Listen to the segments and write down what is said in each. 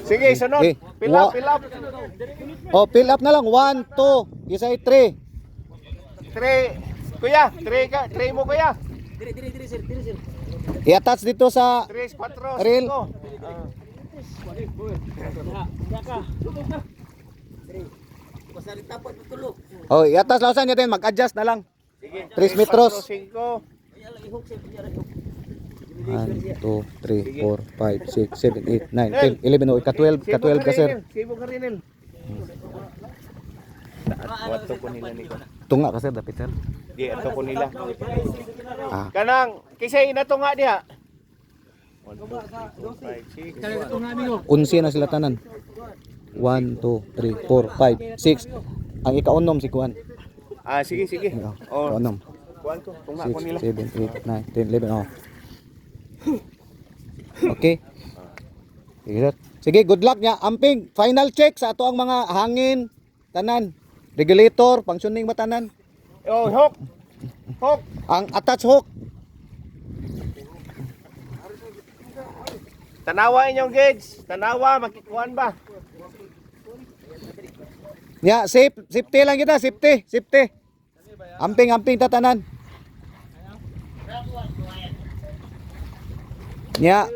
Sige, sunod. Okay. Fill up, fill up. Oh, fill up na lang. 1, 2, isa ay 3. 3. Kuya, 3 ka. 3 mo kuya. I-attach dito sa 3, 4, Reel. 5. Oh, i-attach lang sa natin, mag-adjust na lang. Sige. 3 metros. 5. 1, 2, 3, 4, 5, 6, 7, 8, 9, 10, 11, oh, ika-12 ka sir. Sibo ka rin. Ato ko nila nito. Tunga ka sir, dapat sir. Di ato ko nila. Ah. Kanang kisay na to nga diha. 1 2 3 4 5 6. 11 na sila tanan. 1, 2, 3, 4, 5, 6. Ang ika-unom si Kuan. Ah, sige. Oh, ika-unom. Kuan ko, tunga ko 6, nila. 7, 8, 9, 10, 11, oh. Okay. Sige sir. Sige, good luck niya. Amping, final check sa ato ang mga hangin, tanan, regulator, functioning matanan. Oh, hook. Hook. Ang attach hook. Tanawa inyong gauge. Tanawa, makikuan ba? Ya, safety lang kita, safety. Amping tatanan. Ya,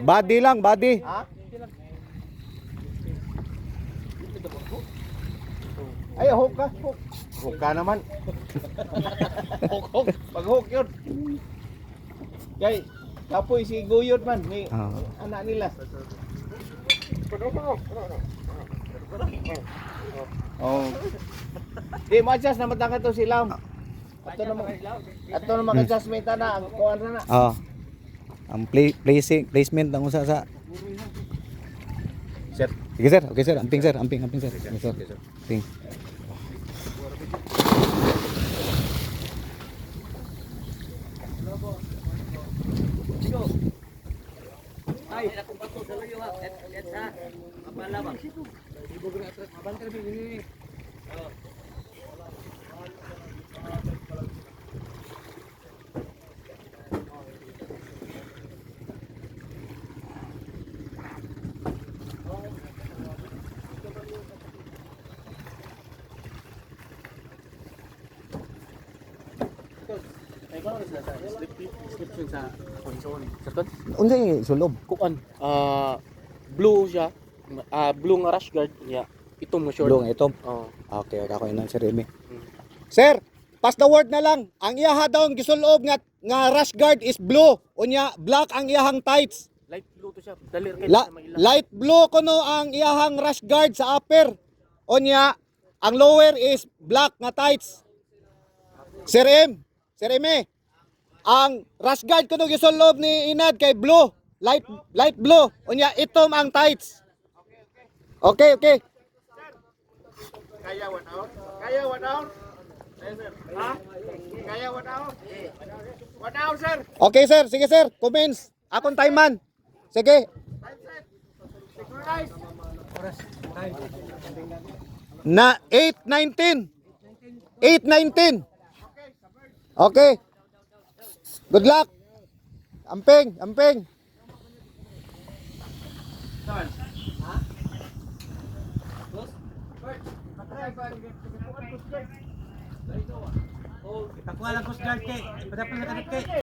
body lang, body. Ha? Ay, hook ka. Hook ka naman. Hook. Pag-hook yun. Kay, kapoy si Guyod man. Ni anak nila. Oh. Di ma-adjust na matangka to silam. Ato na mag-adjustment na ang kuan na. Oh. Ang placement ng usa sa. Sir. Sige sir, okay sir, amping sir. Yes, sir. Amping. Ay, ako pa to sa luyo ha. Et sa mapala ba. Ibo gina atras mabantar bi ni. Ay ko sa description sa konsol. Sa Unsay sulob? kuan blue siya blue nga rash guard niya itom nga short. Blue nga ito. Oh. Okay, ako inon sir Remy. Sir, pass the word na lang. Ang iyaha daw ang gisulob nga rash guard is blue. Unya black ang iyahang tights. Light blue to siya dalir kay Light blue kuno ang iyahang rash guard sa upper. Unya ang lower is black nga tights. Sir Eme, ang rash guard kuno gisulob ni Inad kay blue. Light blue. Unya itom ang tights. Okay. Kaya 1 hour? Kaya 1 hour? Sir. Ha? Kaya 1 hour? 1 hour, sir. Okay sir, sige sir. Comments. Akong time man. Sige. Synchronize. Na 8:19. 8:19. Okay. Good luck. Amping. Itakuha lang ko sa guard kay. Padapon na kanit kay.